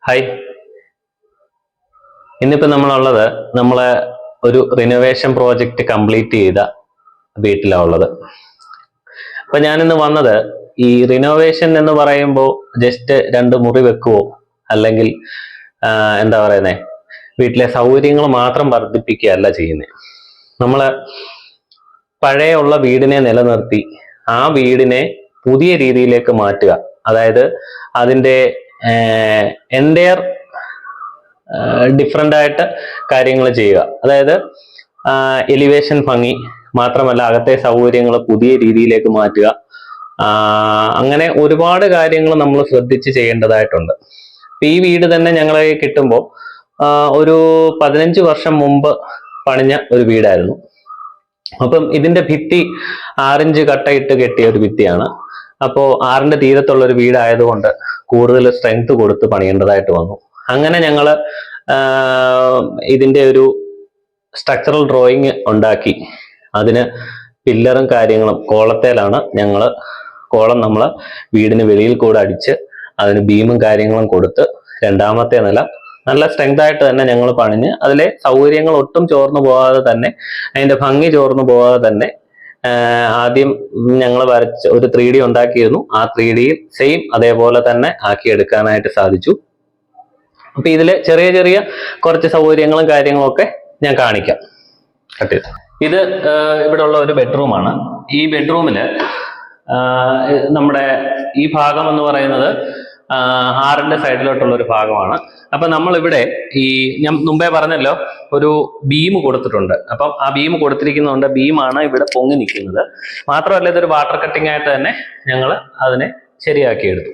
Hi. ഇന്നിപ്പോൾ നമ്മളുള്ളത് നമ്മളെ ഒരു റിനോവേഷൻ പ്രോജക്റ്റ് കംപ്ലീറ്റ് ചെയ്ത വീട്ടിലാണ് ഉള്ളത്. അപ്പൊ ഞാനിന്ന് വന്നത് ഈ റിനോവേഷൻ എന്ന് പറയുമ്പോൾ ജസ്റ്റ് 2 മുറി വെക്കുവോ അല്ലെങ്കിൽ എന്താ പറയുന്നേ വീട്ടിലെ സൗകര്യങ്ങൾ മാത്രം വർദ്ധിപ്പിക്കുകയല്ല ചെയ്യുന്നത്. നമ്മള് പഴയ ഉള്ള വീടിനെ നിലനിർത്തി ആ വീടിനെ പുതിയ രീതിയിലേക്ക് മാറ്റുക, അതായത് അതിൻ്റെ എൻ്റെയർ ഡിഫറെൻ്റ് ആയിട്ട് കാര്യങ്ങൾ ചെയ്യുക. അതായത് എലിവേഷൻ ഭംഗി മാത്രമല്ല, അകത്തെ സൗകര്യങ്ങൾ പുതിയ രീതിയിലേക്ക് മാറ്റുക. അങ്ങനെ ഒരുപാട് കാര്യങ്ങൾ നമ്മൾ ശ്രദ്ധിച്ച് ചെയ്യേണ്ടതായിട്ടുണ്ട്. ഈ വീട് തന്നെ ഞങ്ങളെ കിട്ടുമ്പോൾ ഒരു 15 വർഷം മുമ്പ് പണിഞ്ഞ ഒരു വീടായിരുന്നു. അപ്പം ഇതിന്റെ ഭിത്തി 6 ഇഞ്ച് കട്ടയിട്ട് കെട്ടിയ ഒരു ഭിത്തിയാണ്. അപ്പോൾ 6ന്റെ തീരത്തുള്ള ഒരു വീടായതുകൊണ്ട് കൂടുതൽ സ്ട്രെങ്ത് കൊടുത്ത് പണിയേണ്ടതായിട്ട് വന്നു. അങ്ങനെ ഞങ്ങൾ ഇതിന്റെ ഒരു സ്ട്രക്ചറൽ ഡ്രോയിങ് ഉണ്ടാക്കി അതിന് പില്ലറും കാര്യങ്ങളും കോളത്തേലാണ് കോളം നമ്മൾ വീടിന് വെളിയിൽ കൂടെ അടിച്ച് അതിന് ബീമും കാര്യങ്ങളും കൊടുത്ത് രണ്ടാമത്തെ നില നല്ല സ്ട്രെങ്ത് ആയിട്ട് തന്നെ ഞങ്ങൾ പണിഞ്ഞ് അതിലെ സൗകര്യങ്ങൾ ഒട്ടും ചോർന്നു പോകാതെ തന്നെ അതിന്റെ ഭംഗി ചോർന്നു പോകാതെ തന്നെ ആദ്യം ഞങ്ങൾ വരച്ച് ഒരു 3D ഉണ്ടാക്കിയിരുന്നു. ആ 3Dയിൽ സെയിം അതേപോലെ തന്നെ ആക്കിയെടുക്കാനായിട്ട് സാധിച്ചു. അപ്പൊ ഇതില് ചെറിയ ചെറിയ കുറച്ച് സൗകര്യങ്ങളും കാര്യങ്ങളും ഒക്കെ ഞാൻ കാണിക്കാം. ഇത് ഇവിടെ ഉള്ള ഒരു ബെഡ്റൂമാണ്. ഈ ബെഡ്റൂമില് നമ്മുടെ ഈ ഭാഗം എന്ന് പറയുന്നത് 6ന്റെ സൈഡിലോട്ടുള്ള ഒരു ഭാഗമാണ്. അപ്പൊ നമ്മളിവിടെ ഞാൻ മുമ്പേ പറഞ്ഞല്ലോ ഒരു ബീം കൊടുത്തിട്ടുണ്ട്. അപ്പം ആ ബീം കൊടുത്തിരിക്കുന്നതുകൊണ്ട് ബീമാണ് ഇവിടെ പൊങ്ങി നിൽക്കുന്നത്. മാത്രമല്ല ഇതൊരു വാട്ടർ കട്ടിംഗ് ആയിട്ട് തന്നെ ഞങ്ങൾ അതിനെ ശരിയാക്കിയെടുത്തു.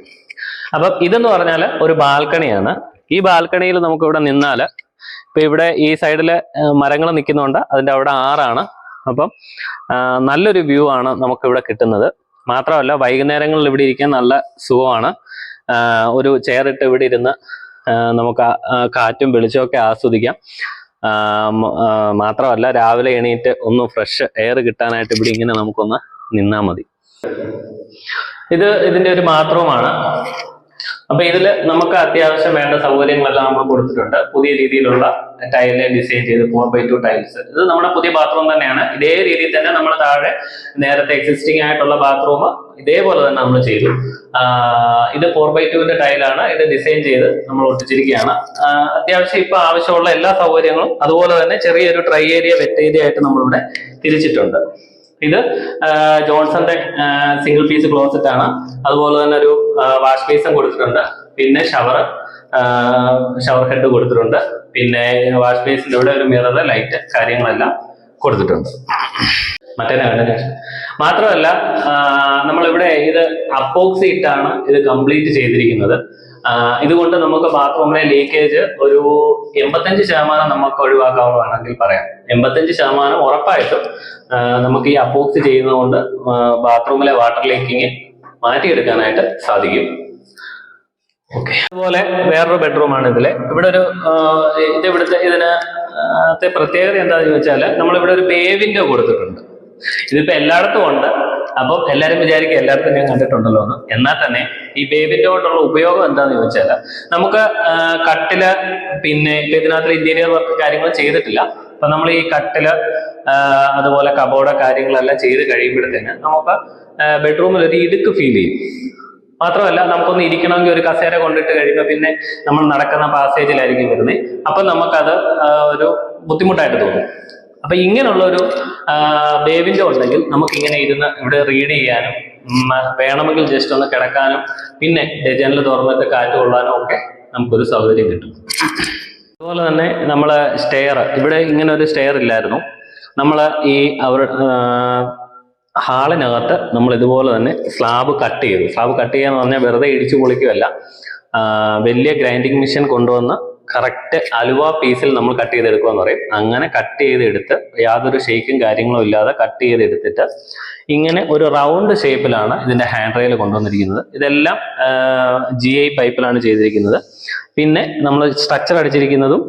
അപ്പം ഇതെന്ന് പറഞ്ഞാൽ ഒരു ബാൽക്കണിയാണ്. ഈ ബാൽക്കണിയിൽ നമുക്ക് ഇവിടെ നിന്നാൽ ഇപ്പൊ ഇവിടെ ഈ സൈഡില് മരങ്ങൾ നിൽക്കുന്നുണ്ട്, അതിന്റെ അവിടെ 6ആണ്. അപ്പം നല്ലൊരു വ്യൂ ആണ് നമുക്ക് ഇവിടെ കിട്ടുന്നത്. മാത്രമല്ല വൈകുന്നേരങ്ങളിൽ ഇവിടെ ഇരിക്കാൻ നല്ല സുഖമാണ്. ഒരു ചെയറിട്ട് ഇവിടെ ഇരുന്ന് നമുക്ക് കാറ്റും വെളിച്ചമൊക്കെ ആസ്വദിക്കാം. മാത്രമല്ല രാവിലെ എണീറ്റ് ഒന്ന് ഫ്രഷ് എയർ കിട്ടാനായിട്ട് ഇവിടെ ഇങ്ങനെ നമുക്കൊന്ന് നിന്നാൽ മതി. ഇതിന്റെ ഒരു ബാത്റൂമാണ്. അപ്പൊ ഇതില് നമുക്ക് അത്യാവശ്യം വേണ്ട സൗകര്യങ്ങളെല്ലാം നമ്മൾ കൊടുത്തിട്ടുണ്ട്. പുതിയ രീതിയിലുള്ള ടൈല് ഡിസൈൻ ചെയ്ത് 4x2 ടൈൽസ്. ഇത് നമ്മുടെ പുതിയ ബാത്റൂം തന്നെയാണ്. ഇതേ രീതിയിൽ തന്നെ നമ്മൾ താഴെ നേരത്തെ എക്സിസ്റ്റിംഗ് ആയിട്ടുള്ള ബാത്റൂം ഇതേപോലെ തന്നെ നമ്മൾ ചെയ്തു. ഇത് 4x2ന്റെ ടൈലാണ്. ഇത് ഡിസൈൻ ചെയ്ത് നമ്മൾ ഒട്ടിച്ചിരിക്കുകയാണ്. അത്യാവശ്യം ഇപ്പൊ ആവശ്യമുള്ള എല്ലാ സൗകര്യങ്ങളും അതുപോലെ തന്നെ ചെറിയൊരു ട്രൈ ഏരിയ വെറ്റ് ഏരിയ ആയിട്ട് നമ്മളിവിടെ തിരിച്ചിട്ടുണ്ട്. ഇത് ജോൺസന്റെ സിംഗിൾ പീസ് ക്ലോസറ്റ് ആണ്. അതുപോലെ തന്നെ ഒരു വാഷ് ബേസും കൊടുത്തിട്ടുണ്ട്. പിന്നെ ഷവർ ഹെഡ് കൊടുത്തിട്ടുണ്ട്. പിന്നെ വാഷ് ബേസിന്റെ ഇവിടെ ഒരു മിറർ, ലൈറ്റ് കാര്യങ്ങളെല്ലാം കൊടുത്തിട്ടുണ്ട്. മാത്രമല്ല നമ്മളിവിടെ ഇത് അപ്പോക്സി ഇട്ടാണ് ഇത് കംപ്ലീറ്റ് ചെയ്തിരിക്കുന്നത്. ഇതുകൊണ്ട് നമുക്ക് ബാത്റൂമിലെ ലീക്കേജ് ഒരു 85% നമുക്ക് ഒഴിവാക്കാവുന്നതാണെങ്കിൽ പറയാം. 85% ഉറപ്പായിട്ടും നമുക്ക് ഈ അപ്പോക്സി ചെയ്യുന്നതുകൊണ്ട് ബാത്റൂമിലെ വാട്ടർ ലീക്കിങ് മാറ്റിയെടുക്കാനായിട്ട് സാധിക്കും. ഓക്കെ. അതുപോലെ വേറൊരു ബെഡ്റൂമാണ് ഇതിലെ. ഇവിടെ ഒരു ഇതിനകത്തെ പ്രത്യേകത എന്താണെന്ന് ചോദിച്ചാൽ നമ്മളിവിടെ ഒരു ബേ വിൻഡോ കൊടുത്തിട്ടുണ്ട്. ഇതിപ്പോ എല്ലായിടത്തും ഉണ്ട്. അപ്പം എല്ലാവരും വിചാരിക്കും എല്ലായിടത്തും ഞാൻ കണ്ടിട്ടുണ്ടല്ലോ എന്ന്. എന്നാൽ തന്നെ ഈ ബേ വിൻഡോ കൊണ്ടുള്ള ഉപയോഗം എന്താണെന്ന് ചോദിച്ചാൽ നമുക്ക് കട്ടില്, പിന്നെ ഇപ്പൊ ഇതിനകത്ത് ഇന്റീരിയർ വർക്ക് കാര്യങ്ങൾ ചെയ്തിട്ടില്ല. അപ്പൊ നമ്മൾ ഈ കട്ടില് അതുപോലെ കബോർഡ് കാര്യങ്ങളെല്ലാം ചെയ്ത് കഴിയുമ്പോഴത്തേന് നമുക്ക് ബെഡ്റൂമിൽ ഒരു ഇടുക്ക് ഫീൽ ചെയ്യും. മാത്രമല്ല നമുക്കൊന്ന് ഇരിക്കണമെങ്കിൽ ഒരു കസേര കൊണ്ടിട്ട് കഴിയുമ്പോൾ പിന്നെ നമ്മൾ നടക്കുന്ന പാസേജിലായിരിക്കും വരുന്നത്. അപ്പൊ നമുക്കത് ഒരു ബുദ്ധിമുട്ടായിട്ട് തോന്നും. അപ്പൊ ഇങ്ങനെയുള്ള ഒരു ബേ വിൻഡോ ഉണ്ടെങ്കിൽ നമുക്ക് ഇങ്ങനെ ഇരുന്ന് ഇവിടെ റീഡ് ചെയ്യാനും വേണമെങ്കിൽ ജസ്റ്റ് ഒന്ന് കിടക്കാനും പിന്നെ ജനൽ തുറന്നിട്ട് കാറ്റ് കൊള്ളാനും ഒക്കെ നമുക്കൊരു സൗകര്യം കിട്ടും. അതുപോലെ തന്നെ നമ്മള് സ്റ്റെയർ, ഇവിടെ ഇങ്ങനെ ഒരു സ്റ്റെയർ ഇല്ലായിരുന്നു. നമ്മള് ഈ ഹാളിനകത്ത് നമ്മൾ ഇതുപോലെ തന്നെ സ്ലാബ് കട്ട് ചെയ്തു. സ്ലാബ് കട്ട് ചെയ്യാന്ന് പറഞ്ഞാൽ വെറുതെ ഇടിച്ചു പൊളിക്കുകയല്ല, വലിയ ഗ്രൈൻഡിങ് മെഷീൻ കൊണ്ടുവന്ന് കറക്റ്റ് അലുവ പീസിൽ നമ്മൾ കട്ട് ചെയ്തെടുക്കുക എന്ന് പറയും. അങ്ങനെ കട്ട് ചെയ്തെടുത്ത് യാതൊരു ഷേക്കും കാര്യങ്ങളും ഇല്ലാതെ കട്ട് ചെയ്തെടുത്തിട്ട് ഇങ്ങനെ ഒരു റൗണ്ട് ഷേപ്പിലാണ് ഇതിന്റെ ഹാൻഡ് റെയിൽ കൊണ്ടുവന്നിരിക്കുന്നത്. ഇതെല്ലാം GI പൈപ്പിലാണ് ചെയ്തിരിക്കുന്നത്. പിന്നെ നമ്മൾ സ്ട്രക്ചർ അടിച്ചിരിക്കുന്നതും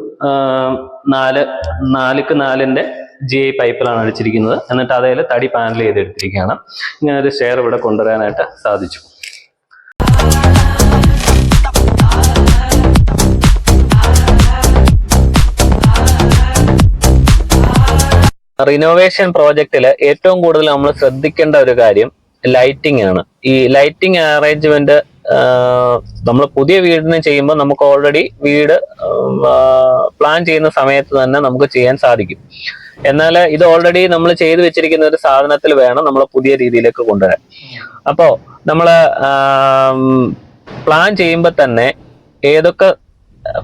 4x4 GI പൈപ്പിലാണ് അടിച്ചിരിക്കുന്നത്. എന്നിട്ട് അതിൽ തടി പാനൽ ചെയ്തെടുത്തിരിക്കുകയാണ്. ഇങ്ങനെ ഒരു സ്റ്റെയർ ഇവിടെ കൊണ്ടുവരാനായിട്ട് സാധിച്ചു. റിനോവേഷൻ പ്രോജക്റ്റിൽ ഏറ്റവും കൂടുതൽ നമ്മൾ ശ്രദ്ധിക്കേണ്ട ഒരു കാര്യം ലൈറ്റിംഗ് ആണ്. ഈ ലൈറ്റിംഗ് അറേഞ്ച്മെന്റ് നമ്മൾ പുതിയ വീടിന് ചെയ്യുമ്പോൾ നമുക്ക് ഓൾറെഡി വീട് പ്ലാൻ ചെയ്യുന്ന സമയത്ത് തന്നെ നമുക്ക് ചെയ്യാൻ സാധിക്കും. എന്നാൽ ഇത് ഓൾറെഡി നമ്മൾ ചെയ്തു വെച്ചിരിക്കുന്ന ഒരു സാധനത്തിൽ വേണം നമ്മൾ പുതിയ രീതിയിലേക്ക് കൊണ്ടുവരാൻ. അപ്പോ നമ്മള് പ്ലാൻ ചെയ്യുമ്പോൾ തന്നെ ഏതൊക്കെ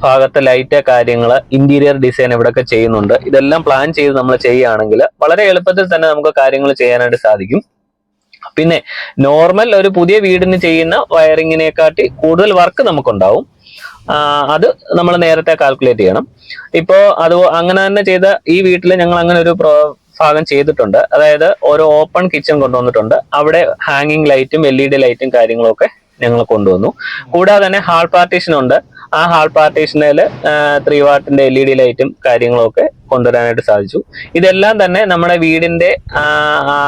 ഭാഗത്ത് ലൈറ്റ് കാര്യങ്ങൾ, ഇന്റീരിയർ ഡിസൈൻ എവിടെയൊക്കെ ചെയ്യുന്നുണ്ട്, ഇതെല്ലാം പ്ലാൻ ചെയ്ത് നമ്മൾ ചെയ്യുകയാണെങ്കിൽ വളരെ എളുപ്പത്തിൽ തന്നെ നമുക്ക് കാര്യങ്ങൾ ചെയ്യാനായിട്ട് സാധിക്കും. പിന്നെ നോർമൽ ഒരു പുതിയ വീടിന് ചെയ്യുന്ന വയറിങ്ങിനെക്കാട്ടി കൂടുതൽ വർക്ക് നമുക്കുണ്ടാവും. അത് നമ്മൾ നേരത്തെ കാൽക്കുലേറ്റ് ചെയ്യണം. ഇപ്പോ അത് അങ്ങനെ തന്നെ ചെയ്ത ഈ വീട്ടിൽ ഞങ്ങൾ അങ്ങനെ ഒരു ഭാഗം ചെയ്തിട്ടുണ്ട്. അതായത് ഓരോ ഓപ്പൺ കിച്ചൺ കൊണ്ടുവന്നിട്ടുണ്ട്. അവിടെ ഹാങ്ങിങ് ലൈറ്റും LED ലൈറ്റും കാര്യങ്ങളൊക്കെ ഞങ്ങൾ കൊണ്ടുവന്നു. കൂടാതെ തന്നെ ഹാൾ പാർട്ടീഷൻ ഉണ്ട്. ആ ഹാൾ പാർട്ടീഷനിൽ 3 വാട്ടിന്റെ LED ലൈറ്റും കാര്യങ്ങളൊക്കെ കൊണ്ടുവരാനായിട്ട് സാധിച്ചു. ഇതെല്ലാം തന്നെ നമ്മുടെ വീടിന്റെ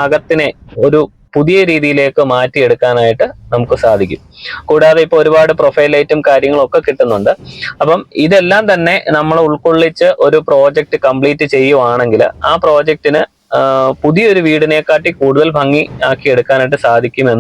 അകത്തിനെ ഒരു പുതിയ രീതിയിലേക്ക് മാറ്റിയെടുക്കാനായിട്ട് നമുക്ക് സാധിക്കും. കൂടാതെ ഇപ്പോൾ ഒരുപാട് പ്രൊഫൈൽ ലൈറ്റും കാര്യങ്ങളൊക്കെ കിട്ടുന്നുണ്ട്. അപ്പം ഇതെല്ലാം തന്നെ നമ്മൾ ഉൾക്കൊള്ളിച്ച് ഒരു പ്രോജക്റ്റ് കംപ്ലീറ്റ് ചെയ്യുവാണെങ്കിൽ ആ പ്രോജക്റ്റിന് പുതിയൊരു വീടിനെക്കാട്ടി കൂടുതൽ ഭംഗി ആക്കി എടുക്കാനായിട്ട് സാധിക്കുമെന്ന്